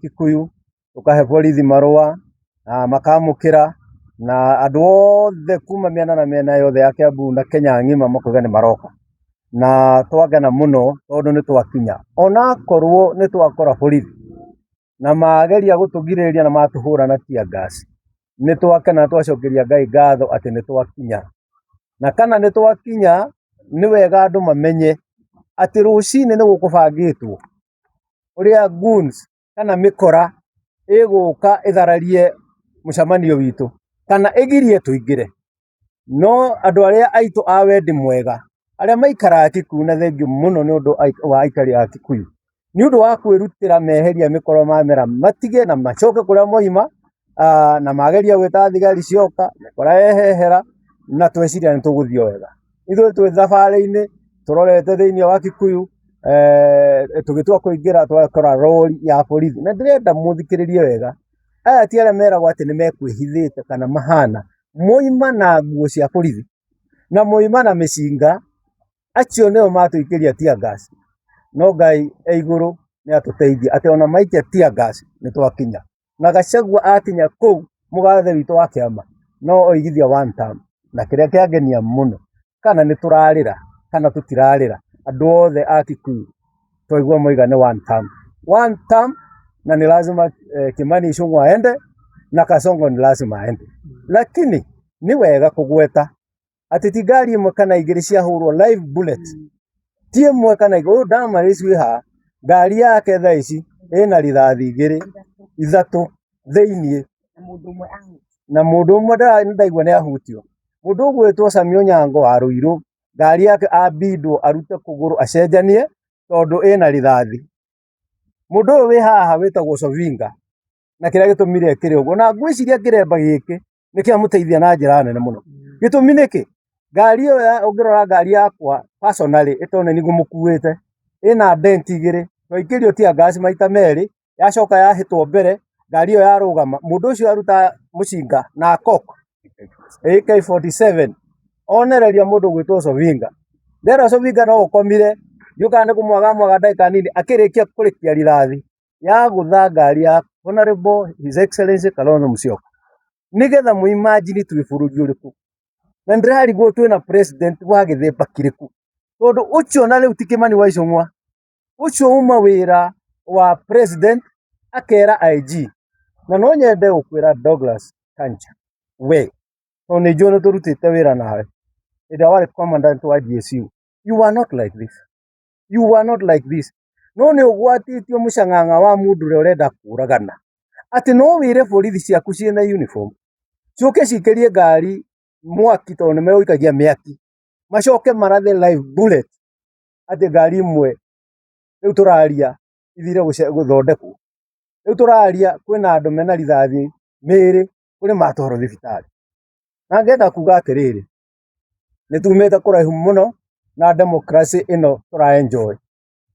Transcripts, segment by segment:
Kikuyu tukahe borithi marua makamukira na andu othe kuma miena na miena yothe ya Kiambu na Kenya ng'ima makoiga ni maroka na twagena muno tondu ni twakinya ona korwo ni twakora borithi na mageria gutugiriria na matuhura na tear gas ni twakena twacokeria Ngai ngatho ati ni twakinya na kana ni twakinya ni wega andu mamenye ati rucini ni gukubangitwo uria goons kana mikora iguka ithararie mucemanio witu kana igirie tuingire no andu aria aitu a wendi mwega aria maikara Kikuyu na thengiu muno ni undu wa aikari a Kikuyu ni undu wa kwirutira meheria mikoro mamera matige na macoke kuria moima na mageria gwita thigari cioka mikora ehehera na tweciria ni tuguthio wega ithuĩ twĩ thabari-inĩ turorete thiini wa Kikuyu tugitua kuingira twakora rori ya borithi na ndirenda muthikiririe wega aya ti aria meragwo ati ni mekwihithite kana mahana moima na nguo cia borithi na moima na micinga acio nio matuikiria tear gas no Ngai e iguru ni atuteithia ati ona maikia tear gas ni twakinya na Gachagua akinya kuu mugathe witu wa kiama no oigithia one term na kiria kiangenia muno kana ni turarira kana tutirarira andu othe a Kikuyu twaigua moiga ni one term na ni lazima Kimani Ichung'wa aende na Kasongo ni lazima aende lakini ni wega kugweta ati ti ngari imwe kana igiri ciahurwo live bullet ti imwe kana igiri Damaris wiha ngari yake thaa ici ina rithathi igiri ithatu thiini na mundu umwe ndaigua ni ahutio mundu ugwitwo Sami Onyango wa Ruiru ngari yake abindwo arute kuguru acenjanie tondu ina rithathi mundu uyu wi haha witagwo Sovinga na kiria gitumire ekire uguo na ngwiciria kiremba giki nikiamuteithia na njira nene muno gitumi niki ngari iyo ungirora ngari yakwa personally itone ni gumukuite ina dent igiri twaikĩrio tear gas maita meri yacoka yahitwo mbere ngari iyo yarugama mundu ucio aruta mucinga na kok AK47 onereria mundu gwitwo Sovinga ndera Sovinga no ukomire yuka ni kumwaga ndagika nini akirikia kurikia rithathi ya gutha ngari ya Honorable His Excellency Kalonzo Musyoka nigetha mu imagine twi bururi uriku na ndirarigwo twina president wa githemba kiriku tondu ucio na riu ti Kimani wa Ichung'wa ucio uma wira wa president akera IG na no nyende gukwira Douglas Kanja we oni jono turutite wira nawe ida wale commandant wa GSU you are not like this no ni ugwatitio mucang'ang'a wa mundu ure urenda kuragana ati no wire borithi ciaku ciina uniform ciuke cikirie ngari mwaki tondu meguikagia miaki macoke marathe live bullet ati ngari imwe riu turaria ithire guthondekwo riu turaria kwina andu mena rithathi miri kuri matoro thibitari na ngenda kuga atiriri ni tumite kuraihu muno na democracy ino tura enjoy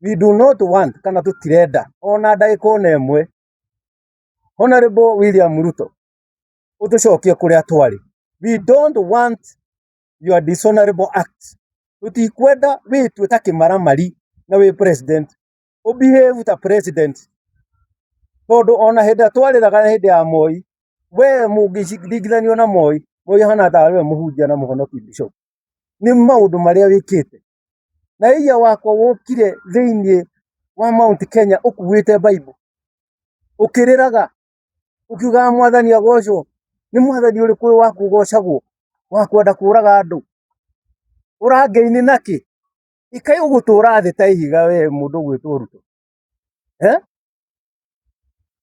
we do not want kana tutirenda ona ndagika ona imwe Honorable William Ruto utucokie kuria twari we don't want your dishonorable acts tutikwenda witwe ta kimaramari na we president ubehave ta president tondu ona hinda twariraga hindi ya Moi we mungishigithanio na Moi hana ta we muhunjia na muhonoki bishop ni maundu maria wikite na iya wakwa wokire thiini wa Mount Kenya ukuwite Bible ukiriraga ukiuga mwathani agocwo ni mwathani uriku wa kugocagwo wa kwenda kuraga andu urangeini naki ikai ugutura thi ta ihiga we mundu gwitwo Ruto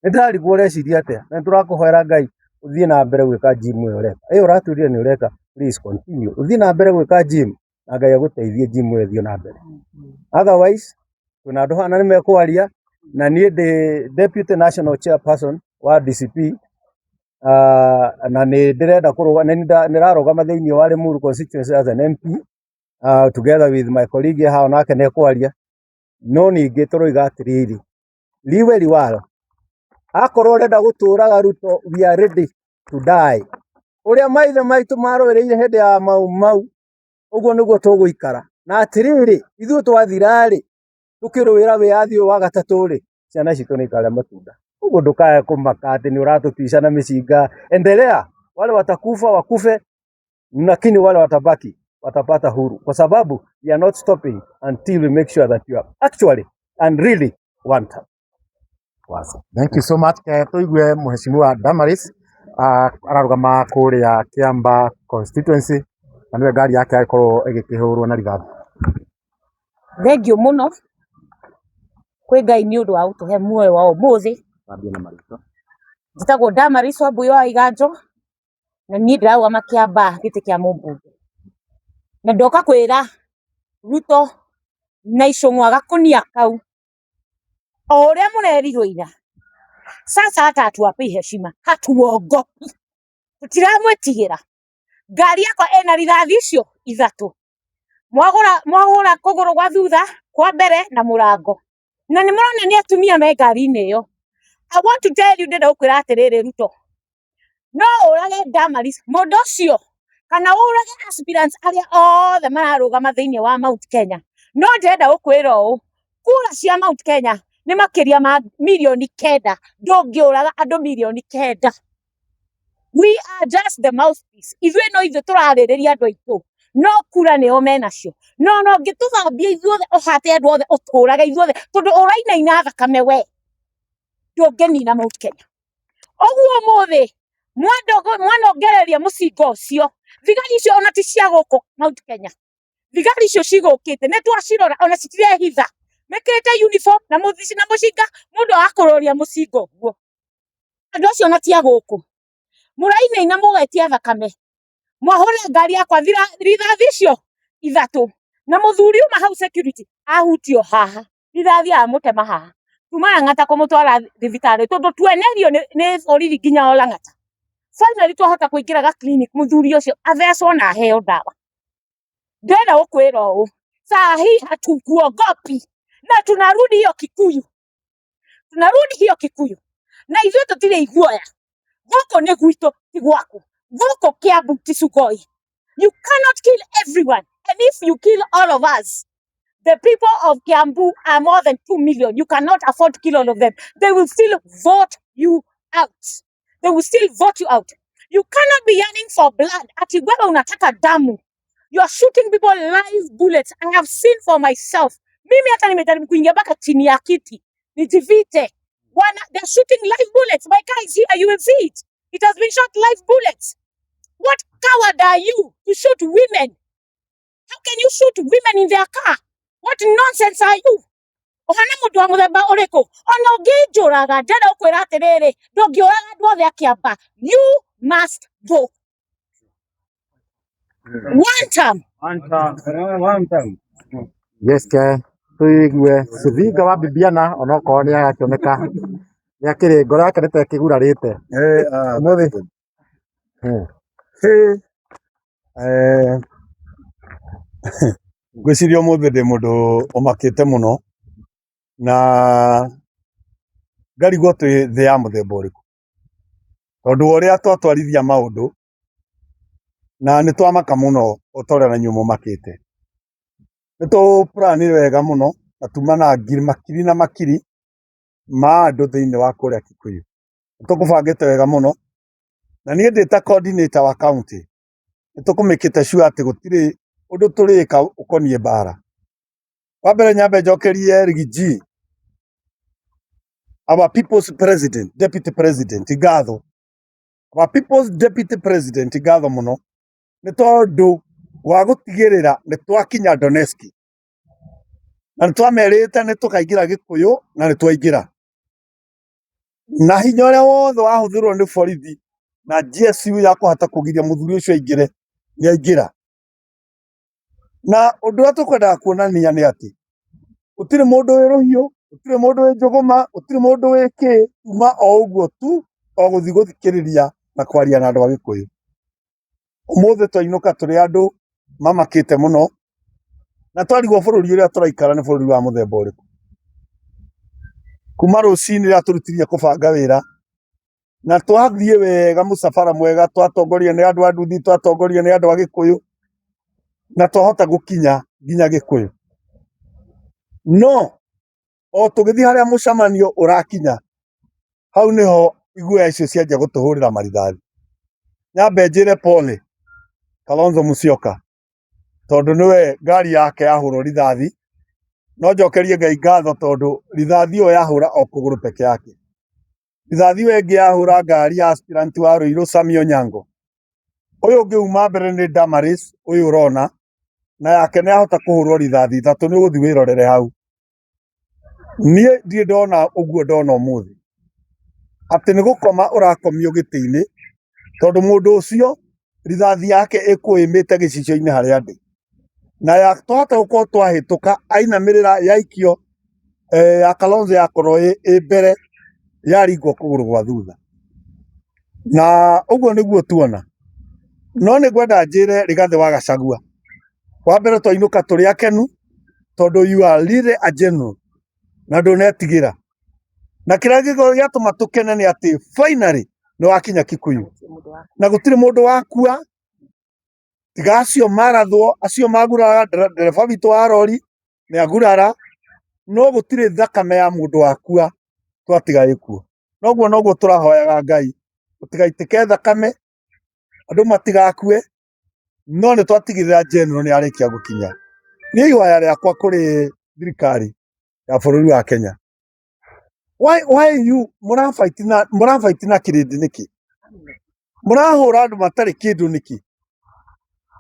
ndarigwo ureciria atia na turakuhoera Ngai uthie na mbere gwika gym iyo ureka uraturia ni ureka please continue uthie na mbere gwika gym na Ngai aguteithie gym iyo thio na mbere otherwise kuna andu hana ni mekwaria na nie ndi deputy national chairperson wa DCP na ni ndirenda kuruga nirarugama thiini wa Limuru constituency as an MP together with my colleague hao nake nekwaria no ningi turoiga atiriri liwe liwalo akorwo urenda guturaga Ruto we are ready to die uria maithe maitu maroireire hindi ya mau uguo niguo tuguikara na atiriri ithuĩ twathira ri tukiruira wiathi wa gatatu ri ciana citu ni ikaria matunda Uguo ndukae kumaka ati ni uratutisha na micinga. Endelea, wale watakufa wakufe, lakini wale watabaki watapata huru, kwa sababu we are not stopping until we make sure that you are actually and really one term. Thank you so much. Tuigue Mheshimiwa Damaris ararugama kuria Kiamba constituency na niwe ngari yake akorwo igikihurwo na rithathi. Thengio muno kwi Ngai ni undu wa gutuhe muoyo wa umuthi. Tambia na marito. Njitagwo Damaris Wambui wa Iganjo na ni ndirarugama Kiamba giti kia mumbunge. Na ndoka kwira Ruto na Icũng'wa gakunia kau o uria murerirwo ira. Sasa hata hatuwapei heshima, hatuogopi, tutiramwitigira. Ngari yakwa ena rithathi icio ithatu, mwagura kuguru gwa thutha, kwa mbere na murango, na ni murona ni atumia me ngari-ini iyo. I want to tell you, ndenda gukwira atiriri Ruto, no urage Damaris mundu ucio kana urage aspirants aria othe mararugama thiini wa Mount Kenya. No ndenda gukwira uu, kura cia Mount Kenya ni makiria ma milioni 9, ndungiuraga andu milioni 9. We are just the mouthpiece. Ithuĩ no ithuĩ tũrarĩrĩria andũ aitũ, no kura nĩo menacio. No ũngĩtũthambia ithuothe ũhate andũ othe ũtũrage ithuothe tondũ ũrainaina thakame we, ndũngĩnina Mount Kenya. Ũguo ũmũthĩ mwanongereria mũcinga ũcio, thigari icio ona ti cia gũkũ Mount Kenya, thigari icio cigũkĩte nĩ twacirora ona citirehitha, mekĩrĩte uniform na mũcinga mũndũ akũroria mũcinga ũguo. Andũ acio ona ti a gũkũ, murainaina mugetia thakame, mwahũra ngari yakwa rithathi icio ithatu, na mũthuri uma hau security ahutio haha, rithathi amũtema haha, tuma Lang'ata kumutwara thibitarĩ tondũ twenerio nĩ borithi nginya o Lang'ata. Finally twahota kũingĩra clinic mũthuri ũcio athecwo na aheo ndawa. Ndenda gũkwĩra ũũ, saa hii hatukuogopi na tunarudi hiyo Kikuyu, na ithuĩ tũtirĩ iguoya. Gũkũ nĩ gwitũ ti gwaku, gũkũ Kiambu ti Sugoi. You cannot kill everyone, and if you kill all of us, the people of Kiambu are more than 2 million. You cannot afford to kill all of them. They will still vote you out. You cannot be yearning for blood. Ati wewe unataka damu. You are shooting people live bullets. I have seen for myself. Mimi hata nimejaribu kuingia mpaka chini ya kiti nijivite. They're shooting live bullets. My car is here. You will see it. It has been shot live bullets. What coward are you to shoot women? How can you shoot women in their car? What nonsense are you? Ohana mundu wa muthemba uriku ona unginjuraga ndenda gukwira atiriri ndungiuraga andu othe a Kiamba. You must go. One term. Yes, tuigue Suthinga wa Bibiana onokorwo ni agakioneka ni akiri ngoro yake nĩ ta ĩkĩgurarĩte ũmũthĩ. Ngwĩciria ũmũthĩ ndĩ mũndũ ũmakĩte mũno, na ngarigwo twĩ thĩ ya mũthemba ũrĩkũ, tondũ ũrĩa twatwarithia maũndũ na nĩ twamaka mũno ũtorĩa na nyumo makĩte. Nĩ tũplanire wega mũno na tuma na makiri na makiri ma andũ thĩinĩ wa kũrĩa Kikuyu. Nĩ tũkũbangĩte wega mũno, na niĩ ndĩ ta coordinator wa county nĩ tũkũmĩkĩte sure atĩ gũtirĩ ũndũ tũrĩka ũkoniĩ mbara. Wa mbere nyambe njokerie Rigiji, our people's president, deputy president, ngatho. Our people's deputy president, ngatho mũno nĩ tondũ wa gũtigĩrĩra nĩ twakinya Donetsk, na nĩ twamerĩte nĩ tũkaingĩra Gĩkũyũ na nĩ twaingĩra, na hinya ũrĩa wothe wahũthĩrwo nĩ borithi na GSU ya kũhota kũgiria mũthuri ũcio aingĩre nĩ aingĩra. Na ũndũ ũrĩa tũkwendaga kuonania nĩ atĩ gũtirĩ mũndũ wĩ rũhiũ, gũtirĩ mũndũ wĩ njũgũma, gũtirĩ mũndũ wĩ kĩ, kuma o ũguo tu o gũthiĩ gũthikĩrĩria na kwaria na andũ a Gĩkũyũ. Ũmũthĩ twainũka tũrĩ andũ mamakĩte mũno, na twarigwo bũrũri ũrĩa tũraikara nĩ bũrũri wa mũthemba ũrĩkũ. Kuma rũcinĩ rĩrĩa tũrutirie kũbanga wĩra na twathiĩ wega mũcabara mwega, twatongorio nĩ andũ a nduthi, twatongorio nĩ andũ a Gĩkũyũ na twahota gũkinya nginya Gĩkũyũ. No o tũgĩthiĩ harĩa mũcemanio ũrakinya, hau niho iguoya icio cianjia gutuhurira marithathi nyambe njire pole Kalonzo Musyoka tondu niwe ngari yake yahurwo rithathi no njokerie Ngai ngatho tondu rithathi yo yahura o kuguru peke yake rithathi yo ingi yahura ngari ya aspirant wa Ruiru Sami Onyango uyu ungi uma mbere ni Damaris uyu urona na yake ni ahota kuhurwo rithathi ithatu ni guthi wirorere hau nie ndie ndona uguo ndona umuthi ati ni gukoma urakomio giti-ini tondu mundu ucio rithathi yake ikuimite gicicio-ini haria ndi na ya twahota gukorwo twahituka ainamirira yaikio ya Kalonzo yakorwo i mbere yaringwo kuguru gwa thutha na uguo niguo tuona no ni ngwenda njire Rigathi wa Gachagua wa mbere twainuka turi akenu tondu you are really a general na ndunetigira na kiria giatuma tukene ni ati finally no wakinya Kikuyu na gutiri mundu wakua tiga acio marathwo acio maguraga ndereba witu wa rori ni agurara no gutiri thakame ya mundu wakua twatiga ikuo noguo turahoyaga Ngai gutigaitike thakame andu matigakue no ni twatigirira general ni arikia gukinya ni ihoya riakwa kuri thirikari ya bururi wa Kenya why you murafight na kirindi niki murahura andu matari kindu niki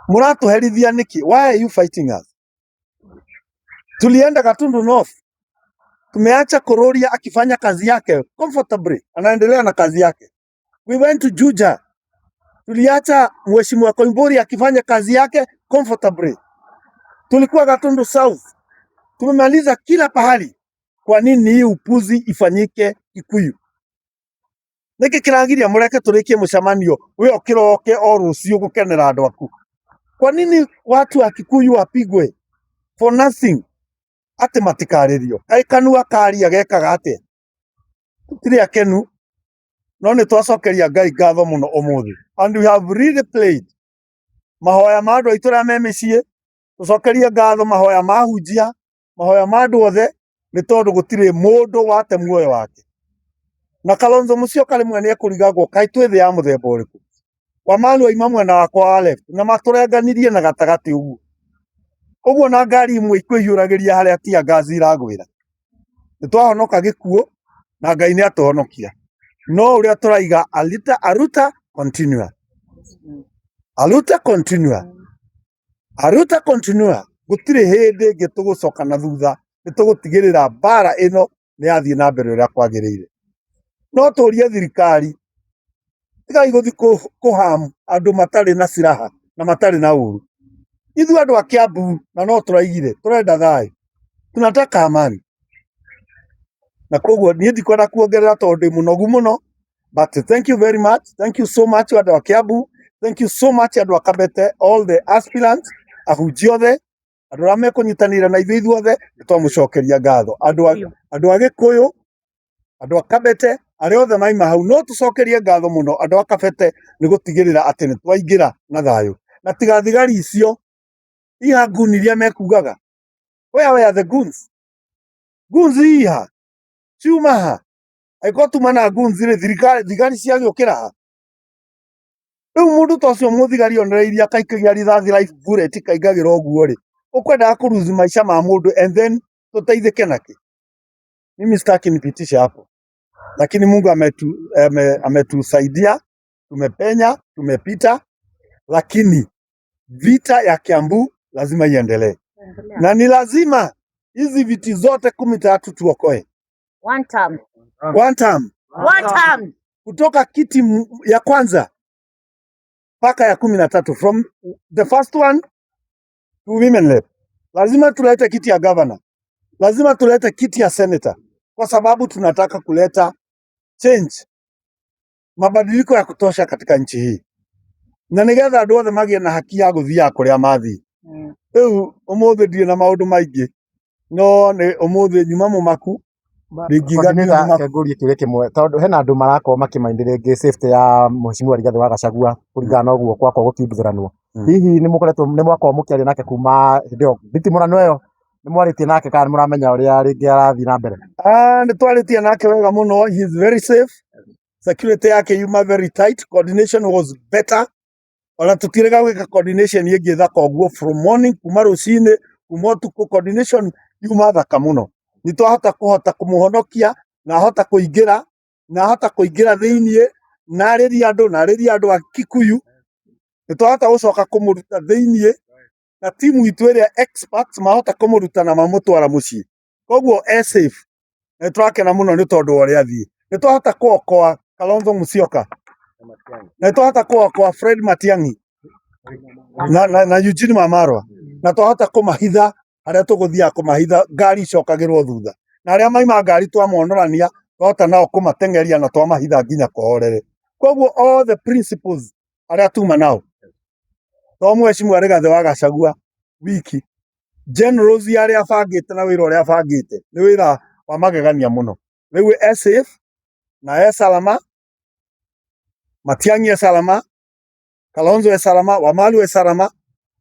muratuherithia niki why are you fighting us tulienda Gatundu North tumeacha Kuroria akifanya kazi yake comfortably anaendelea na kazi yake we went to Juja tuliacha mheshimiwa Koimburi akifanya kazi yake comfortably tulikuwa Gatundu South tumemaliza kila pahali kwa nini hii upuzi ifanyike Kikuyu niki kiragiria mureke turikie mucamanio we okiroke o rucio gukenera andu aku kwa nini watu wa Kikuyu wapigwe for nothing ati matikaririo aikanu akari agekaga ate tutiri akenu no ni twacokeria Ngai ngatho muno umuthi and we have really played mahoya ma andu aitu me micii tucokerie ngatho mahoya ma hunjia mahoya ma andu othe ni tondu gutiri mundu wate muoyo wake na Kalonzo Musyoka rimwe ni ekurigagwo kai twithi ya muthemba uriku Wamalu aima mwena wakwa wa left na maturenganirie na gatagati uguo na ngari imwe ikwiyuragiria haria tia ngazi iragwira nitwahonoka gikuo na Ngai ni atuhonokia no uria turaiga aruta continua gutire hindi ngitugucoka na thutha nitugutigirira bara ino ni yathie na mbere uria kwagiriire no turie thirikari tigai guthi kuham andu matari na siraha na matari na uru ithu andu a Kiambu na no turaigire turenda thai tunataka amani na koguo nie ndikwenda kuongerera tondu munogu muno but thank you very much thank you so much andu a Kiambu thank you so much andu a Kabete all the aspirants ahunjia othe andu aria mekunyitanira na ithuĩ othe nitwamucokeria ngatho andu a Gikuyu andu a Kabete aria othe maima hau no tucokerie ngatho muno andu a Kabete ni gutigirira ati ni twaingira na thayu na tiga thigari icio iha nguniria mekugaga where are the guns iha ciumaha aiko tumana guns ri thigari ciagiukira ha riu mundu tocio muthigari onereiria kaikagia rithathi life bullet kaigagira oguo ri ukwenda kuruzi maisha ma mundu and then tuteithike naki mimi sitaki nipitisha hapo lakini Mungu ametusaidia tumepenya tumepita lakini vita ya Kiambu lazima iendelee na ni lazima hizi viti zote 13 tuokoe one term kutoka kiti ya kwanza paka ya 13 from the first one to women rep lazima tulete kiti ya governor lazima tulete kiti ya senator kwa sababu tunataka kuleta change mabadiliko ya kutosha katika nchi hii na nigetha andu othe magie na haki ya guthia kuria mathi riu umuthi ndie na maundu maingi no ni umuthi nyuma mumaku ndingigania nguri kire kimwe tondu hena andu marakorwo makimaindire ngi safety ya mheshimiwa Rigathi wa Gachagua kuringana na uguo kwakwa gutiuthuranwo hihi ni mukoretwo ni mwakwa mukiaria nake kuma ndio bitimurano iyo Nĩ mwarĩtie nake kana mũramenya ũrĩa rĩngĩ arathiĩ na mbere? Nĩ twaritie nake wega muno. He is very safe. Security yake yuma very tight. Coordination was better. Ona tutirega gwika coordination ĩngĩ thaka ũguo from morning kuma rũcinĩ kuma ũtukũ. Coordination yuma thaka muno. Nĩ twahota kũmũhonokia na ahota kũingĩra thĩiniĩ na arĩria andũ a Kikuyu. Nĩ twahota gũcoka kũmũruta thĩiniĩ na timu itũ ĩrĩa experts mahota kũmũruta na mamũtwara mũciĩ. Koguo safe. Nĩ tũrakena mũno nĩ tondũ wa ũrĩa athiĩ. Nĩ twahota kũokoa Kalonzo Musyoka. Na twahota kũokoa Fred Matiang'i na Eugene Wamalwa. Na twahota kũmahitha harĩa tũgũthiaga kũmahitha ngari icokagĩrwo thutha. Na arĩa maima ngari twamonorania twahota nao kũmateng'eria na twamahitha nginya Kohorere. Koguo all the principles arĩa tuma nao. To Mheshimiwa Rigathĩ wa Gachagua wiki. Generals arĩa abangĩte na wĩra ũrĩa abangĩte nĩ wĩra wa magegania mũno. Rĩu safe na salama. Matiang'i salama. Kalonzo salama. Wamalwa salama.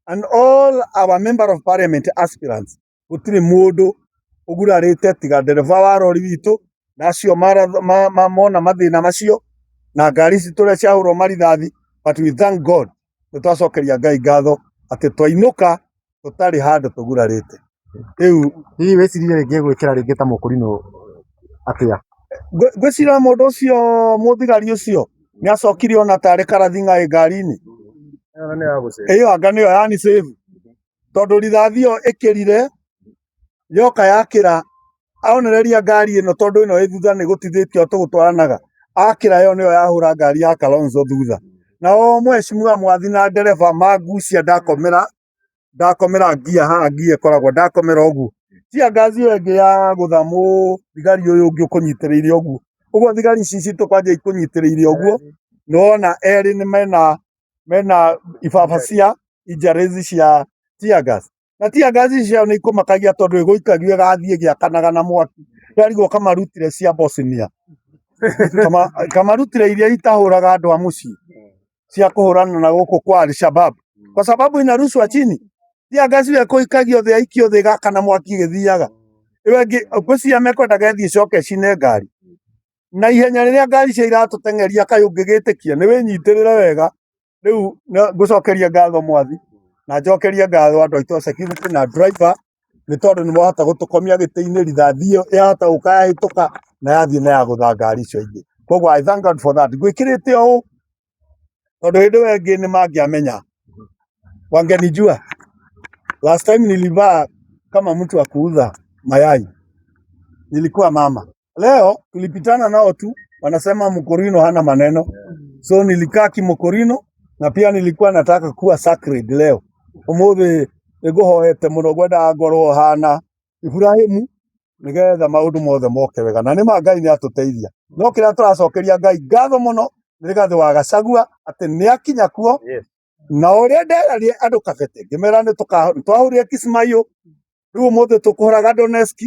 And all our member of parliament aspirants. Gũtirĩ mũndũ ũgurarĩte tiga ndereba wa rori witũ na acio mona mathĩna macio na ngari ici tũrĩa ciahũrwo marithathi. But we thank God nĩ twacokeria Ngai ngatho atĩ twainũka tũtarĩ handũ tũgurarĩte. Rĩu hihi wĩciririe rĩngĩ gwĩkĩra rĩngĩ ta mũkũrinũ atĩa? Ngwĩciria mũndũ ũcio mũthigari ũcio nĩ acokire ona tarĩ karathing'a ngari-inĩ. Ĩyo anga nĩyo yani save. Tondũ rithathi ĩyo ĩkĩrire yoka yakĩra aonereria ngari ĩno tondũ ĩno ĩ thutha nĩ gũtithĩtio tũgũtwaranaga. Akĩra yo nĩyo yahũra ngari ya Kalonzo thutha. Na Mheshimiwa Mwathi na ndereba magucia ndakomera ngia haha ngia koragwo ndakomera ũguo. Tia ngazi ĩyo ĩngĩ ya gũthamũ thigari ũyũ ũngĩ ũkũnyitĩrĩire ũguo. Ũguo thigari ici tũkwanja ikũnyitĩrĩire ũguo. Nona erĩ nĩ mena ibaba cia injarizi cia tia gas. Na tia ngazi ciao nĩ ikũmakagia tondũ ĩgũikagio ĩgathiĩ gĩakanaga na mwaki. Yarigwo kamarutire cia Bosnia. Kamarutire iria itahũraga andũ a mũciĩ cia kũhũrana na gũkũ kwa Al-Shabab. Kwa sababu ina rushwa chini. Tia ngazi ĩyo ĩkũikagio thĩ aikio thĩ gakana mwaki gĩthiaga. Ĩyo ĩngĩ ngwĩciria mekwendaga ĩthiĩ coke cine ngari. Na ihenya rĩrĩa ngari cia iratũteng'eria kaĩ ũngĩgĩtĩkia nĩ wĩnyitĩrĩre wega. Rĩu ngũcokeria ngatho Mwathi na njokeria ngatho andũ aitũ security na driver nĩ tondũ nĩ mohota gũtũkomia gĩtĩ-inĩ rithathi ĩyo yahota gũka yahĩtũka na yathiĩ na yagũtha ngari icio ingĩ. Koguo I thank God for that. Ngwĩkĩrĩte ũũ tondũ hĩndĩ ĩyo ĩngĩ nĩ mangĩamenya. Wangenijua. Last time nilivaa kama mtu wa kuuza mayai. Nilikuwa mama. Leo tulipitana nao tu wanasema Mkurino hana maneno. So nilikaa kimkurino na pia nilikuwa nataka kuwa sacred leo. Ũmũthĩ nĩngũhoete mũno ngwenda ngorwo hana Ibrahimu nĩgetha maũndũ mothe moke wega. Na nĩma Ngai nĩ atũteithia. No kĩrĩa tũracokeria Ngai ngatho mũno nĩ Rigathĩ wa Gachagua atĩ nĩ akinya kuo. Na ũrĩa nderarire andũ kabete ngĩmera nĩ twahũrire Kismayo. Rĩu ũmũthĩ tũkũhũraga Donetsk.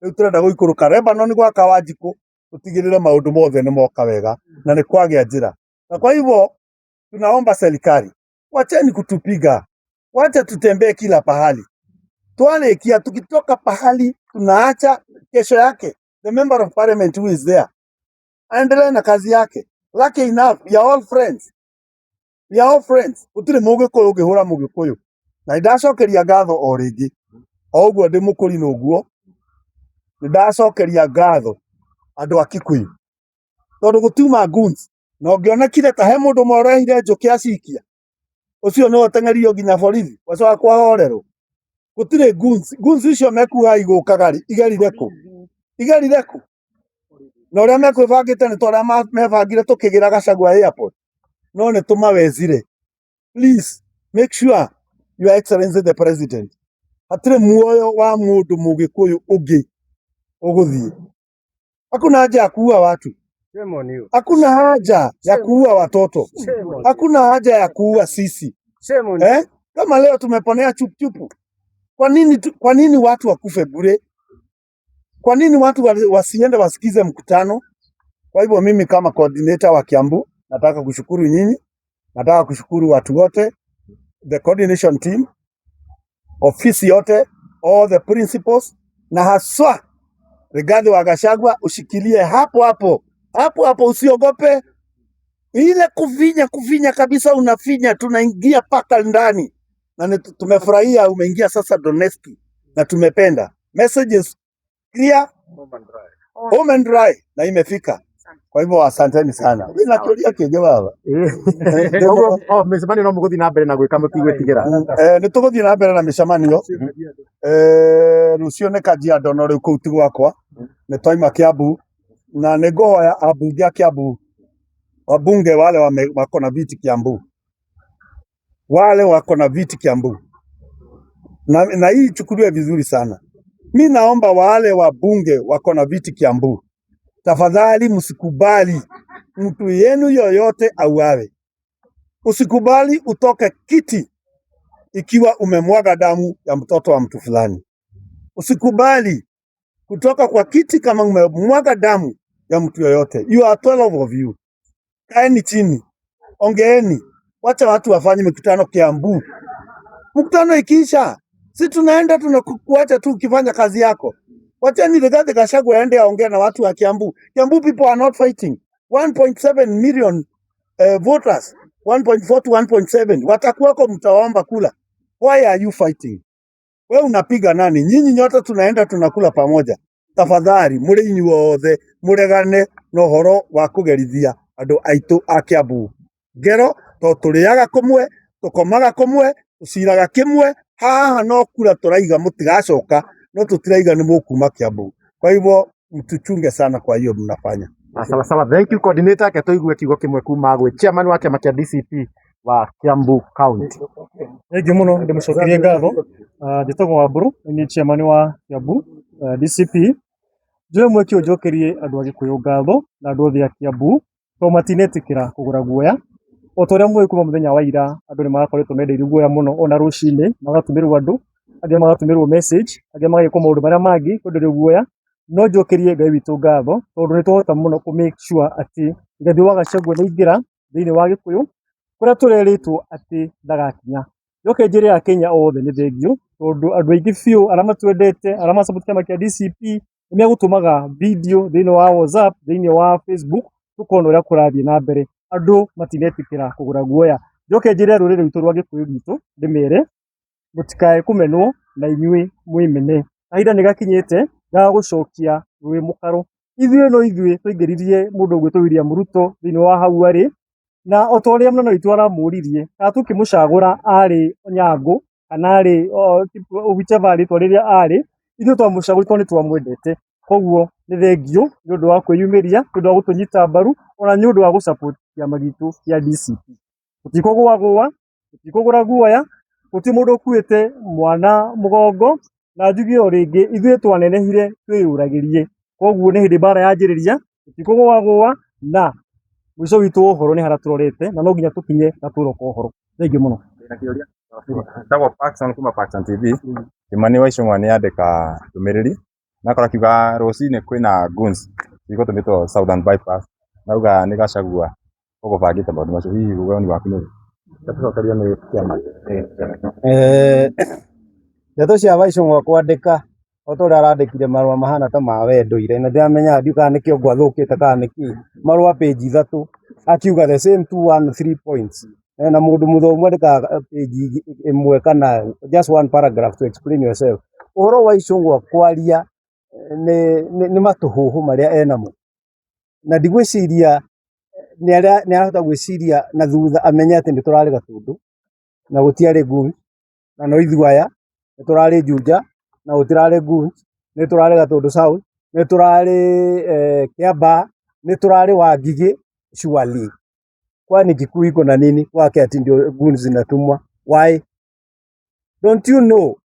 Rĩu tũrenda gũikũrũka Lebanon gwaka Wanjikũ tutigĩrĩre maũndũ mothe nĩ moka wega na nĩ kwagĩa njĩra. Na kwa hivyo tunaomba serikali wacheni kutupiga. Wacha tutembee kila pahali. Tuarĩkia tukitoka pahali tunaacha kesho yake the member of parliament who is there aendelee na kazi yake. Lucky enough, we are all friends. We are all friends. Gũtirĩ Mũgĩkũyũ ũngĩhũra Mũgĩkũyũ. Na ndacokeria ngatho o rĩngĩ. O ũguo ndĩ Mũkũrinũ ũguo. Ndacokeria ngatho andũ a Kikuyu. Tondũ gũtiuma goons. Na ũngĩonekire ta he mũndũ morehire njũkĩ acikia. Ũcio no ateng'erio nginya borithi. Wacoka kwahorerwo. Gũtirĩ goons. Goons icio mekuga igũkaga rĩ igerire kũ? Igerire kũ? Na ũrĩa mekwĩbangĩte nĩ twarĩa mebangire tũkĩgĩra Gachagua airport. No nĩ tũmawezire. Please make sure Your Excellency the President. Hatirĩ muoyo wa mũndũ Mũgĩkũyũ ũngĩ ũgũthiĩ. Hakuna haja ya kuua watu. Hakuna haja ya kuua watoto. Hakuna haja ya kuua sisi. Kama leo tumeponea chupu. Kwa nini watu wakufe bure? Kwa nini watu wasiende wasikize mkutano? Kwa hivyo mimi kama coordinator wa Kiambu nataka kushukuru nyinyi. Nataka kushukuru watu wote, the coordination team, ofisi yote all the principles, na haswa Rigathi wa Gachagua ushikilie hapo hapo, usiogope ile kuvinya kabisa, unafinya, tunaingia paka ndani, na tumefurahia umeingia sasa Donetsk, na tumependa messages clear, home and dry, na imefika. Kwa hivyo asanteni sana. Bila kulia kije baba. Mĩcemanio no mũgũthiĩ na mbere na gwĩka mũtigwĩtigĩra. Nĩtũgũthiĩ na mbere na mĩcemanio. Rũciũ nĩ Kajiado rĩu kũu ti gwakwa. Nĩtwaima Kiambu na nĩngũhoya ambunge a Kiambu, wabunge wale wako na viti Kiambu, wale wako na viti Kiambu, na hii ichukuliwe vizuri sana. Mi naomba wale wabunge wako na viti Kiambu, tafadhali msikubali mtu yenu yoyote auawe. Usikubali utoke kiti ikiwa umemwaga damu ya mtoto wa mtu fulani. Usikubali kutoka kwa kiti kama umemwaga damu ya mtu yoyote. You are 12 of you. Kaeni chini, ongeeni, wacha watu wafanye mikutano Kiambu. Mkutano ikiisha, si tunaenda tunakuacha tu ukifanya kazi yako. Wacha ni Rigathi Gachagua aende aongea na watu wa Kiambu. Kiambu people are not fighting. 1.7 million voters, 1.4 to 1.7 watakuwako, mtawaomba kula. Why are you fighting? Wewe unapiga nani? Nyinyi nyote tunaenda tunakula pamoja. Tafadhali muri inyuothe muregane no horo wa kugerithia andu aitu a Kiambu. Ngero to turiaga kumwe, tukomaga kumwe, tuciraga kimwe, haha no kula turaiga mutigacoka, no tutiraiga ni mukuma Kiambu. Kwa hivyo mtuchunge sana kwa hiyo mnafanya. Sawa, thank you coordinator, ke tuigue kiugo kimwe kuma gwe chairman wa kiama kia DCP wa Kiambu County. Thengiũ mũno ndĩmũcokerie ngatho. Njĩtagwo Wambũrũ, ni chairman wa Kiambu DCP. Njũĩ mwĩkĩ ũnjokerie andũ a Gĩkũyũ ngatho na andũ othe a Kiambu to matinetĩkĩra kũgũra guoya. O ta ũrĩa mũĩ kuma mũthenya wa ira andũ nĩ magakoretwo mendeire guoya mũno, ona rũcinĩ magatũmĩrwo andũ, angĩ magatũmĩrwo message, angĩ magagĩkwo maũndũ marĩa mangĩ kwenderio guoya. No njokerie Ngai witũ ngatho tondũ nĩ twahota mũno kũ make sure atĩ Rigathi wa Gachagua nĩ aingĩra thĩinĩ wa Gĩkũyũ kũrĩa tũrerĩtwo atĩ ndagakinya. Njoke njĩre Akenya othe nĩ thengio tondũ andũ aingĩ biũ arĩa matwendete, arĩa macabũti kĩama kĩa DCP nĩ megũtũmaga video thĩinĩ wa WhatsApp, thĩinĩ wa Facebook, tukona ũrĩa kũrathiĩ na mbere. Andũ matinetĩkĩra kũgũra guoya. Njoke njĩre rũrĩrĩ rwitũ rwa Gĩkũyũ gitũ ndĩmere mũtikae kũmenwo na inyuĩ mwĩmene. Kahinda nĩ gakinyĩte ga gũcokia rũĩ mũkaro. Ithuĩ no ithuĩ twaingĩririe mũndũ ũgwĩtwo William Ruto thĩinĩ wa hau arĩ, na o ta ũrĩa mũnene witũ aramũririe kana tũkĩmũcagũra arĩ Nyangũ kana arĩ whichever rĩtwa rĩrĩa arĩ, ithuĩ twamũcagũrire tondũ nĩ twamwendete. Koguo nĩ thengio nĩ ũndũ wa kwĩyumĩria, nĩ ũndũ wa gũtũnyita mbaru, ona nĩ ũndũ wa gũsupport kĩama gitũ kĩa DCP. Tũtikũgũra guoya, gũtirĩ mũndũ ũkuĩte mwana mũgongo, na njuge o rĩngĩ ithuĩ twanenehire twĩyũragĩrie. Koguo nĩ hĩndĩ mbara yanjĩrĩria, tũtikũgũa na mũico witũ wa ũhoro nĩ harĩa tũrorete, na no nginya tũkinye gatũũro ka ũhoro. Thengio mũno. Ndagwo Paxson kuma Paxson TV. Kimani wa Icũng'wa nĩ andĩka ndũmĩrĩri na akora kiuga rũcinĩ kwĩna goons igũtũmĩtwo Southern Bypass, nauga nĩ Gachagua ũgũbangĩte maũndũ macio. Hihi ũgani waku nĩ ũcokeria nĩ kĩama? Ndeto cia wa Icũng'wa kwandĩka o ta ũrĩa arandĩkire marũa mahana ta ma wendũire, na ndĩramenya ndiũ kana nĩ kĩongo athũkĩte kana nĩkĩ. Marũa page 3 akiuga the same 213 points, na mũndũ mũthomu andĩkaga page ĩmwe kana just one paragraph to explain yourself. Ũhoro wa Icũng'wa kwaria nĩ matũhũhũ marĩa enamo, na ndigwĩciria nĩ arahota gwĩciria na thutha amenye atĩ nĩ tũrarĩ Gatũndũ na gũtiarĩ goons, na no ithuĩ aya nĩ tũrarĩ Juja na gũtirarĩ goons, nĩ tũrarĩ Gatũndũ South, nĩ tũrarĩ Kiambaa, nĩ tũrarĩ Wangigĩ. Surely kwani Kikuyu iko na nini kwake ati ndio goons zinatumwa? Why don't you know?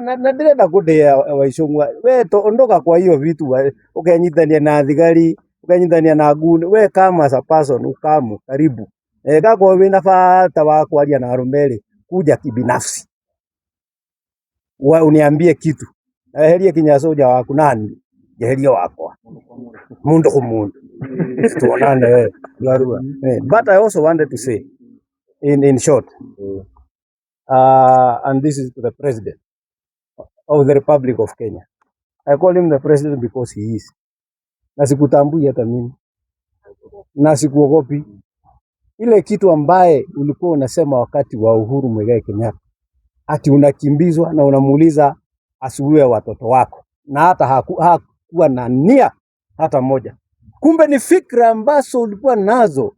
Na ndĩrenda kũndĩa wa Icũng'wa, we ondoka kwa hiyo vitu, ukenyithania na thigari, ukenyithania na goon. We kama as a person ukamu karibu kako wĩna bata wa kwaria na arũme kuja kibinafsi uniambie kitu, eherie kinya soja waku nani jeheria wakwa mundu kwa mundu tuonane wewe. But I also wanted to say in short, and this is to the president, of the Republic of Kenya. I call him the president because he is. Na sikutambui hata mimi. Na sikuogopi. Ile kitu ambaye ulikuwa unasema wakati wa Uhuru Muigai Kenyatta, ati unakimbizwa na unamuuliza asuue watoto wako, na hata hakuwa na nia hata moja. Kumbe ni fikra ambazo ulikuwa nazo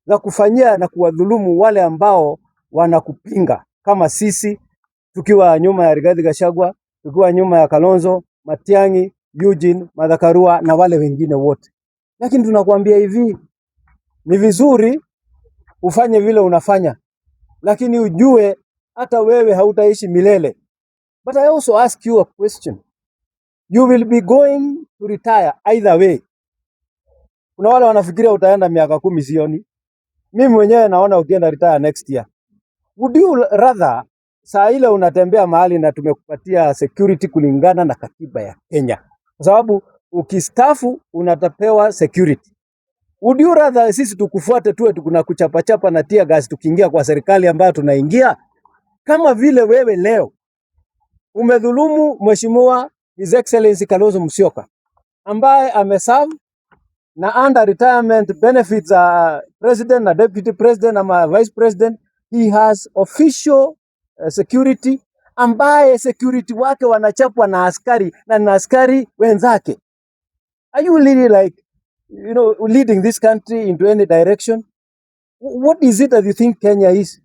za kufanyia na kuwadhulumu wale ambao wanakupinga, kama sisi tukiwa nyuma ya Rigathi Gachagua, tukiwa nyuma ya Kalonzo, Matiang'i, Eugene, Martha Karua na wale wengine wote. Lakini tunakuambia hivi, ni vizuri ufanye vile unafanya, lakini ujue hata wewe hautaishi milele. But I also ask you a question. You will be going to retire either way. Kuna wale wanafikiria utaenda miaka 10 sioni. Mimi mwenyewe naona ukienda retire next year. Would you rather saa ile unatembea mahali na tumekupatia security kulingana na katiba ya Kenya? Kwa sababu ukistaafu unatapewa security. Would you rather sisi tukufuate tuwe tukuna kuchapa na tear gas tukiingia kwa serikali ambayo tunaingia? Kama vile wewe leo umedhulumu Mheshimiwa His Excellency Kalonzo Musyoka ambaye ameserve na under retirement benefits president na deputy president ama vice president, he has official security ambaye security wake wanachapwa na askari na askari wenzake. Are you really like, leading this country into any direction? What is it that you think Kenya is?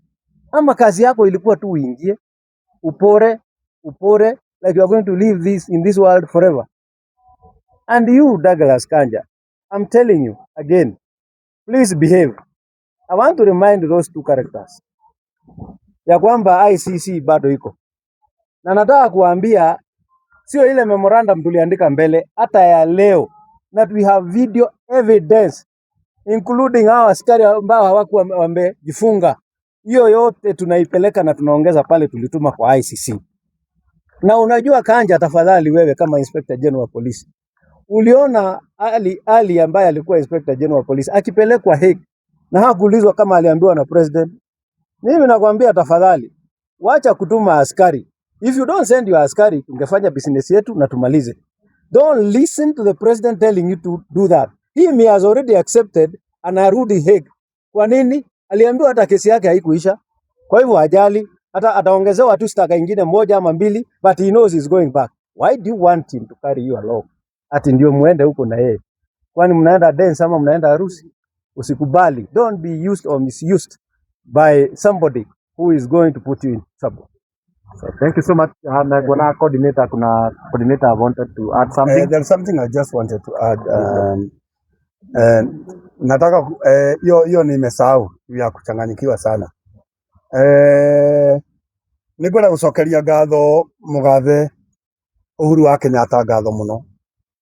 Ama kazi yako ilikuwa tu uingie upore like you are going to live in this world forever? And you, Douglas Kanja, I'm telling you again, please behave. I want to remind those two characters ya kwamba ICC bado iko, na nataka kuambia sio ile memorandum tuliandika mbele, hata ya leo, that we have video evidence including hao askari ambao hawakuwa wamejifunga. Hiyo yote tunaipeleka na tunaongeza pale tulituma kwa ICC. Na unajua Kanja, tafadhali wewe kama Inspector General wa Police, uliona Ali ambaye alikuwa Inspector General wa Police akipelekwa Hague na hakuulizwa kama aliambiwa na president. Mimi nakwambia tafadhali, wacha kutuma askari. If you don't send your askari, ungefanya business yetu na tumalize. Don't listen to the president telling you to do that. He has already accepted anarudi Hague. Kwa nini? Aliambiwa hata kesi yake haikuisha. Kwa hivyo hajali, hata ataongezewa tu staka ingine moja ama mbili, but he knows he's going back. Why do you want him to carry you along? Ati ndio muende huko na yeye. Kwani mnaenda dance ama mnaenda harusi? Usikubali. Don't be used or misused by somebody who is going to put you in trouble. So thank you so much. Kuna coordinator wanted to add something. There's something I just wanted to add. Nataka hiyo nimesahau ya kuchanganyikiwa sana. Ningwenda gucokeria ngatho Mugathe Uhuru wa Kenyatta ngatho muno,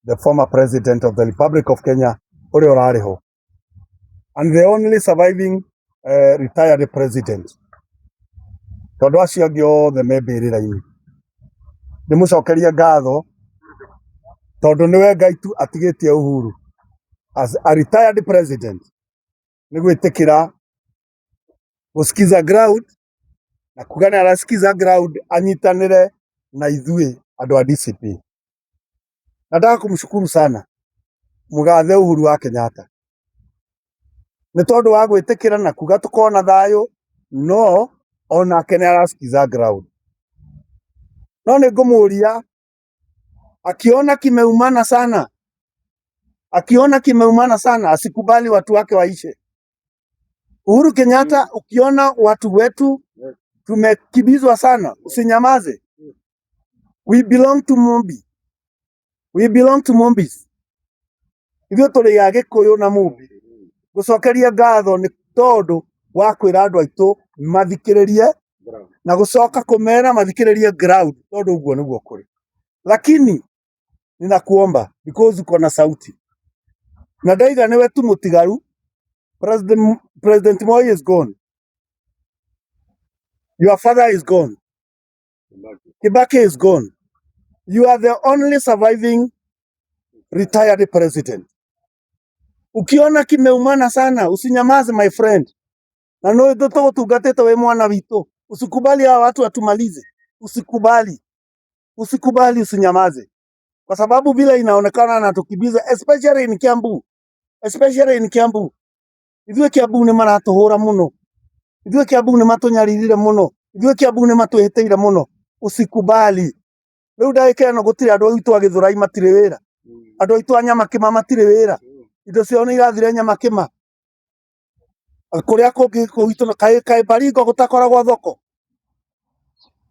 the former president of the Republic of Kenya uria urariho, and the only surviving retired president. Tondu acio angĩ othe me mbĩrĩra-inĩ. Ndĩmũcokeria ngatho tondu niwe Ngai tu atigĩtie Uhuru as a retired president nĩ gwĩtĩkĩra gusikiza ground na kuga nĩ arasikiza ground anyitanĩre na ithuĩ andũ a DCP. Nataka kumshukuru sana Mugathe Uhuru wa Kenyatta nĩ tondu wa gwĩtĩkĩra na kuga tukona thayũ, no onake nĩ arasikiza ground. No nĩ ngũmũria, akiona kimeumana sana asikubali watu wake waishe. Uhuru Kenyatta, ukiona watu wetu tumekibizwa sana, usinyamaze. We belong to Mumbi. We belong to Mumbis. Ithuĩ tũrĩ a Gĩkũyũ na Mumbi. Gũcokeria ngatho nĩ tondu wa kwĩra andũ aitũ mathikĩrĩrie na gũcoka kũmera mathikĩrĩrie ground, tondu ũguo nĩguo kũrĩ. Lakini ninakuomba, because uko na sauti na ndaiga niwe tu mũtigaru. President Moi is gone. Your father is gone. Kibaki is gone. You are the only surviving retired president. Ukiona kimeumana sana, usinyamaze my friend. Na no ndio tugatete we mwana wito. Usikubali hawa watu watumalize. Usikubali. usikubali, usinyamaze, kwa sababu vile inaonekana anatukimbiza, especially in Kiambu, ithuĩ Kiambu nĩ maratũhũra mũno, ithuĩ Kiambu nĩ matũnyaririre mũno, ithuĩ Kiambu nĩ matwĩhĩtĩire mũno. Usikubali. Rĩu ndagĩka ĩno gũtirĩ andũ aitũ a Gĩthũrai matirĩ wĩra, andũ aitũ a Nyamakĩma matirĩ wĩra, indo ciao nĩ irathire Nyamakĩma. Kũrĩa kũngĩ gwitũ kaĩ Baringo gũtakoragwo thoko,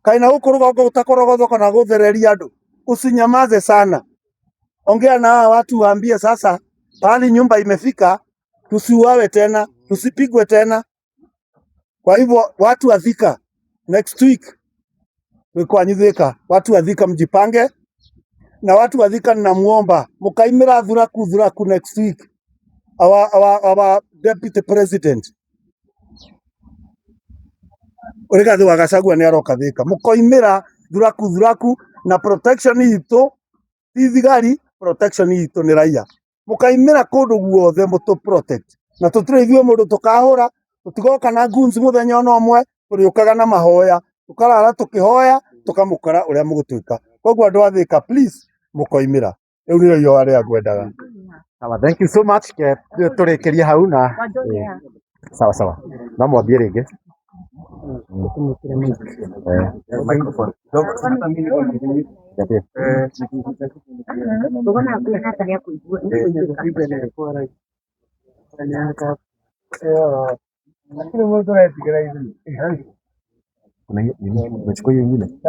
kaĩ na gũkũ rũgongo gũtakoragwo thoko na gũthereria andũ. Usinyamaze sana, ongea na hawa watu waambie sasa pahali nyumba imefika, tusiuawe tena, tusipigwe tena. Kwa hivyo watu wa Thika next week kwanyu Thika, watu wa Thika mjipange, na watu wa Thika ninamuomba mukaimira thuraku next week. Our deputy president Rigathi wa Gachagua nĩ aroka Thika, mukoimira thuraku na protection itu ti thigari, protection itu ni raia, mukaimira kundu guothe mutu protect, na tutire ithuĩ mundu tukahura, tutigoka na guns muthenya ono omwe, turiukaga na mahoya, tukarara tukihoya, tukamukora uria mugutwika. Koguo andu a Thika please mukoimira, riu nĩyo iyo aria ngwendaga. Sawa, thank you so much. Tũrĩkĩrie hau na sawa. No mwambie rĩngĩ. Microphone. Unachukua hiyo nyingine?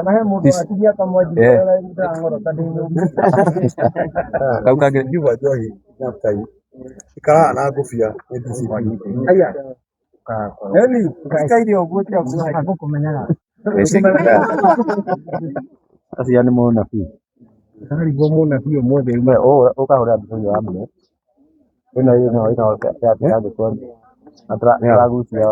Kaukange jua johi nafutai. Ikara na ngofia aya. Yaani kaidi ogote hapo kumenyana. Asi yani muona fi. Kari gomo na hiyo mode Ukahũra mbica ya mwe. Ĩno ya kwa atra gucia